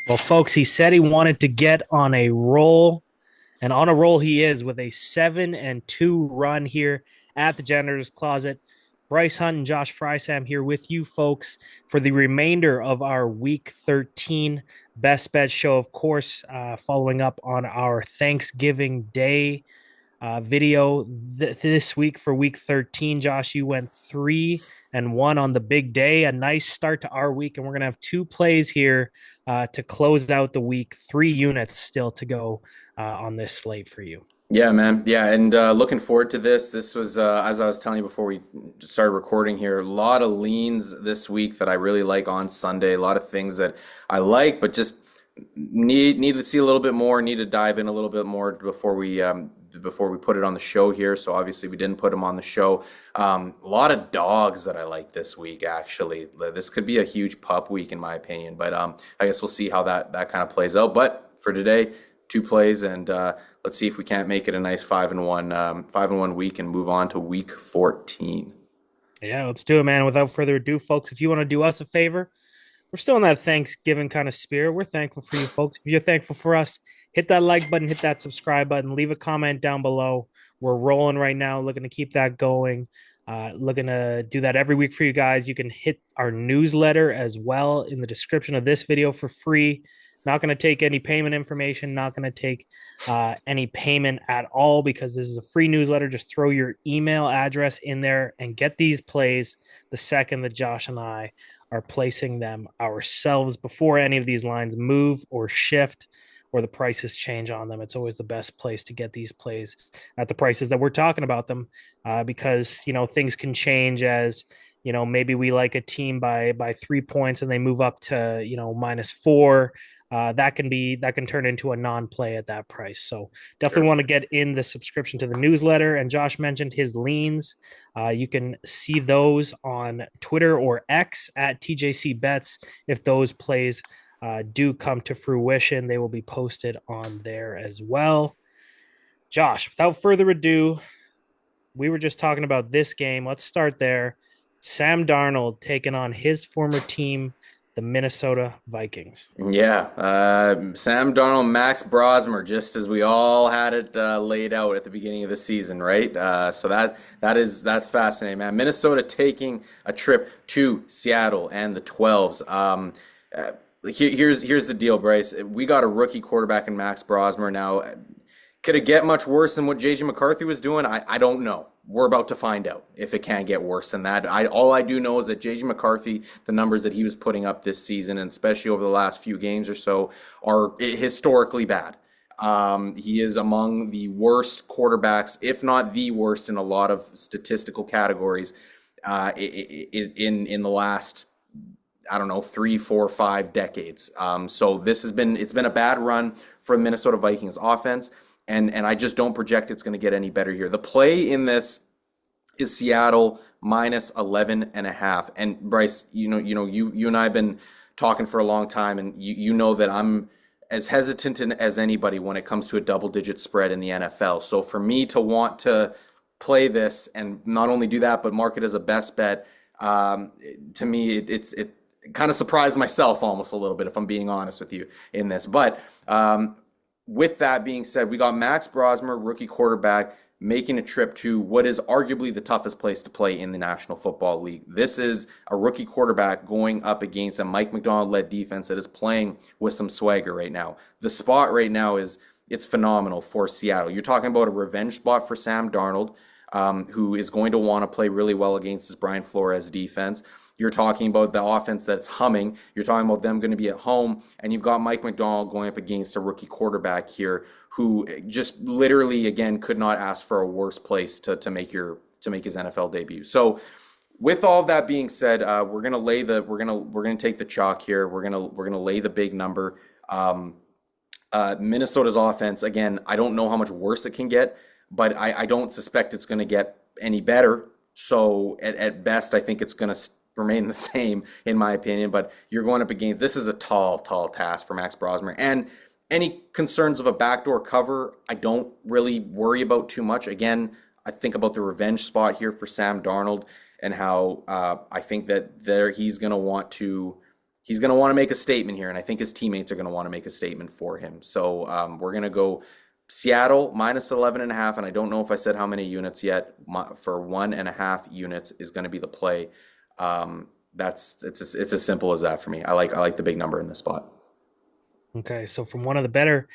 Well, folks, he said he wanted to get on a roll, and on a roll he is with a 7-2 run here at the Janitor's Closet. Bryce Hunt and Josh Frey-Sam here with you, folks, for the remainder of our Week 13 Best Bet show. Of course, following up on our Thanksgiving Day video this week for Week 13. Josh, you went 3-1 on the big day. A nice start to our week, and we're gonna have two plays here to close out the week. 3 units still to go on this slate for you. Yeah, man. Yeah, and looking forward to this. This was, as I was telling you before we started recording here, a lot of leans this week that I really like on Sunday. A lot of things that I like, but just need to see a little bit more. Need to dive in a little bit more before we put it on the show here. So obviously we didn't put them on the show. A lot of dogs that I like this week. Actually, this could be a huge pup week in my opinion. But I guess we'll see how that kind of plays out. But for today, two plays and. Let's see if we can't make it a nice 5-1 week and move on to week 14. Yeah, let's do it, man. Without further ado, folks, if you want to do us a favor, we're still in that Thanksgiving kind of spirit. We're thankful for you, folks. If you're thankful for us, hit that like button, hit that subscribe button, leave a comment down below. We're rolling right now, looking to keep that going. Looking to do that every week for you guys. You can hit our newsletter as well in the description of this video for free. Not going to take any payment information, not going to take any payment at all because this is a free newsletter. Just throw your email address in there and get these plays the second that Josh and I are placing them ourselves before any of these lines move or shift or the prices change on them. It's always the best place to get these plays at the prices that we're talking about them because, things can change as, maybe we like a team by 3 points and they move up to, -4. That can turn into a non-play at that price. So definitely Sure. want to get in the subscription to the newsletter. And Josh mentioned his leans. You can see those on Twitter or X at TJC Bets. If those plays do come to fruition, they will be posted on there as well. Josh, without further ado, we were just talking about this game. Let's start there. Sam Darnold taking on his former team, the Minnesota Vikings. Yeah, Sam Darnold, Max Brosmer, just as we all had it laid out at the beginning of the season, right? So that's fascinating, man. Minnesota taking a trip to Seattle and the 12s. Here's the deal, Bryce. We got a rookie quarterback in Max Brosmer now. Could it get much worse than what JJ McCarthy was doing? I don't know. We're about to find out if it can get worse than that. All I do know is that JJ McCarthy, the numbers that he was putting up this season, and especially over the last few games or so, are historically bad. He is among the worst quarterbacks, if not the worst, in a lot of statistical categories in the last, I don't know, 3, 4, 5 decades. So it's been a bad run for the Minnesota Vikings offense. And I just don't project it's going to get any better here. The play in this is Seattle -11.5. And Bryce, you and I have been talking for a long time, and you know that I'm as hesitant as anybody when it comes to a double-digit spread in the NFL. So for me to want to play this and not only do that but mark it as a best bet, to me it kind of surprised myself almost a little bit, if I'm being honest with you in this. But with that being said, we got Max Brosmer, rookie quarterback, making a trip to what is arguably the toughest place to play in the National Football League. This is a rookie quarterback going up against a Mike Macdonald-led defense that is playing with some swagger right now. The spot right now it's phenomenal for Seattle. You're talking about a revenge spot for Sam Darnold, who is going to want to play really well against this Brian Flores defense. You're talking about the offense that's humming. You're talking about them going to be at home. And you've got Mike Macdonald going up against a rookie quarterback here who just literally, again, could not ask for a worse place to make his NFL debut. So with all of that being said, we're gonna take the chalk here. We're gonna lay the big number. Minnesota's offense, again, I don't know how much worse it can get, but I don't suspect it's going to get any better. So at best, I think it's going to remain the same, in my opinion. But you're going up against, this is a tall task for Max Brosmer. And any concerns of a backdoor cover, I don't really worry about too much. Again, I think about the revenge spot here for Sam Darnold and how I think that he's going to want to he's going to want to make a statement here, and I think his teammates are going to want to make a statement for him. So we're going to go Seattle minus 11.5, and I don't know if I said how many units yet. For 1.5 units is going to be the play. It's as simple as that for me. I like the big number in this spot. Okay, so from one of the better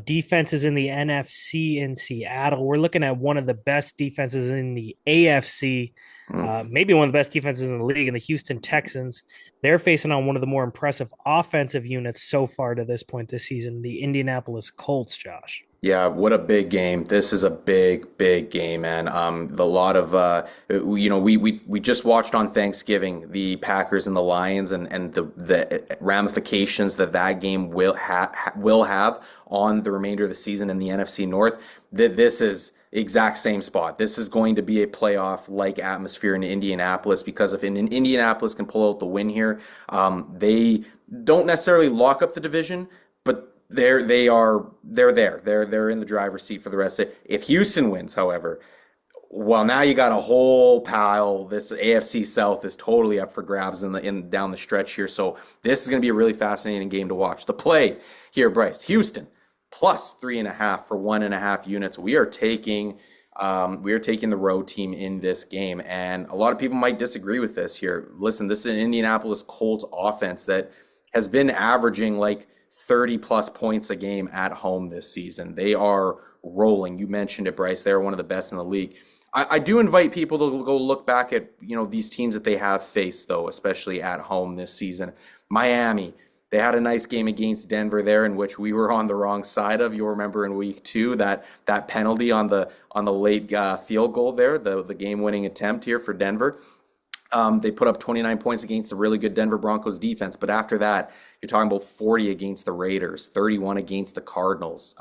defenses in the NFC in Seattle, we're looking at one of the best defenses in the AFC, Mm. maybe one of the best defenses in the league, in the Houston Texans. They're facing on one of the more impressive offensive units so far to this point this season, the Indianapolis Colts, Josh. Yeah, what a big game. This is a big game, man. The lot of we just watched on Thanksgiving the Packers and the Lions and the ramifications that game will have on the remainder of the season in the NFC North. This is exact same spot. This is going to be a playoff like atmosphere in Indianapolis, because if Indianapolis can pull out the win here, they don't necessarily lock up the division, but they're there. They're in the driver's seat for the rest of it. If Houston wins, however, well, now you got a whole pile. This AFC South is totally up for grabs in down the stretch here. So this is going to be a really fascinating game to watch. The play here, Bryce, Houston plus 3.5 for 1.5 units. We are taking the road team in this game, and a lot of people might disagree with this here. Listen, this is an Indianapolis Colts offense that has been averaging like 30 plus points a game at home this season. They are rolling. You mentioned it, Bryce. They're one of the best in the league. I do invite people to go look back at, these teams that they have faced, though, especially at home this season. Miami, they had a nice game against Denver there, in which we were on the wrong side of. You'll remember in week 2 that penalty on the late field goal there, the game-winning attempt here for Denver. They put up 29 points against a really good Denver Broncos defense. But after that, you're talking about 40 against the Raiders, 31 against the Cardinals,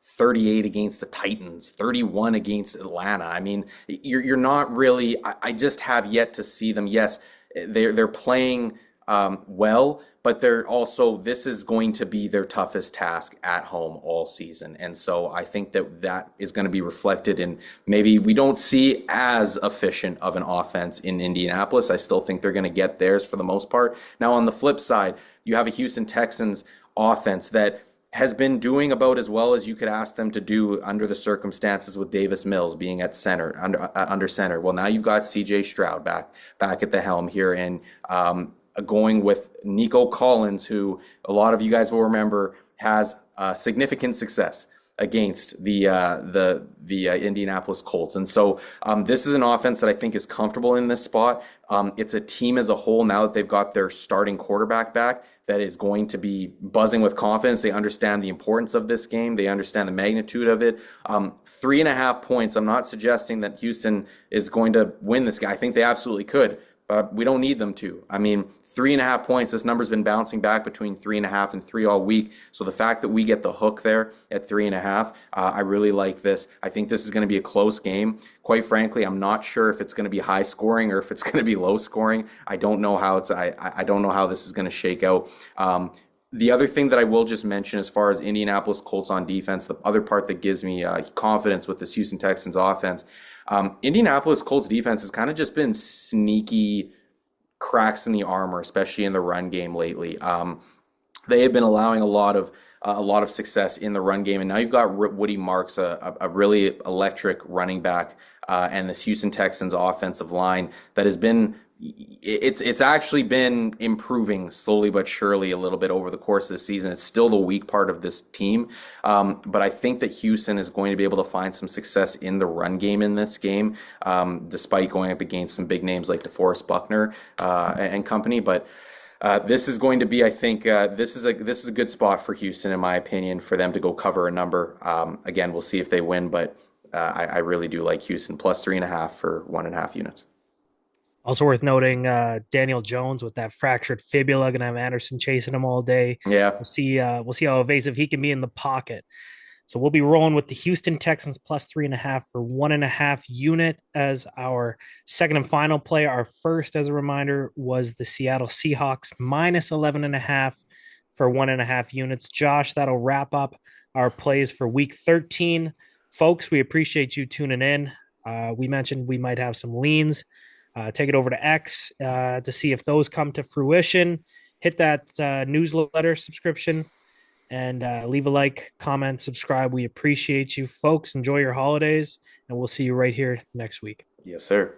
38 against the Titans, 31 against Atlanta. I mean, you're not really, I just have yet to see them. Yes, they're playing well, but they're also, this is going to be their toughest task at home all season. And so I think that is going to be reflected in, maybe we don't see as efficient of an offense in Indianapolis. I still think they're going to get theirs for the most part. Now, on the flip side, you have a Houston Texans offense that has been doing about as well as you could ask them to do under the circumstances, with Davis Mills being at center, under center. Well, now you've got CJ Stroud back at the helm here, and going with Nico Collins, who a lot of you guys will remember has significant success against the Indianapolis Colts. And so this is an offense that I think is comfortable in this spot. It's a team as a whole, now that they've got their starting quarterback back, that is going to be buzzing with confidence. They understand the importance of this game. They understand the magnitude of it. 3.5 points. I'm not suggesting that Houston is going to win this game. I think they absolutely could. We don't need them to. I mean, 3.5 points. This number's been bouncing back between 3.5 and 3 all week. So the fact that we get the hook there at 3.5, I really like this. I think this is going to be a close game. Quite frankly, I'm not sure if it's going to be high scoring or if it's going to be low scoring. I don't know how I don't know how this is going to shake out. The other thing that I will just mention, as far as Indianapolis Colts on defense, the other part that gives me confidence with this Houston Texans offense, Indianapolis Colts defense has kind of just been sneaky cracks in the armor, especially in the run game lately. They have been allowing a lot of success in the run game, and now you've got Woody Marks, a really electric running back, and this Houston Texans offensive line that has been. It's actually been improving slowly but surely a little bit over the course of the season. It's still the weak part of this team, but I think that Houston is going to be able to find some success in the run game in this game, despite going up against some big names like DeForest Buckner and company. But this is going to be, I think, this is a good spot for Houston, in my opinion, for them to go cover a number. Again, we'll see if they win, but I really do like Houston plus 3.5 for 1.5 units. Also worth noting, Daniel Jones with that fractured fibula, gonna have Anderson chasing him all day. Yeah. We'll see how evasive he can be in the pocket. So we'll be rolling with the Houston Texans plus 3.5 for 1.5 unit as our second and final play. Our first, as a reminder, was the Seattle Seahawks minus 11.5 for 1.5 units. Josh, that'll wrap up our plays for week 13. Folks, we appreciate you tuning in. We mentioned we might have some leans. Take it over to X to see if those come to fruition. hit that newsletter subscription and leave a like, comment, subscribe. We appreciate you, folks. Enjoy your holidays, and we'll see you right here next week. Yes, sir.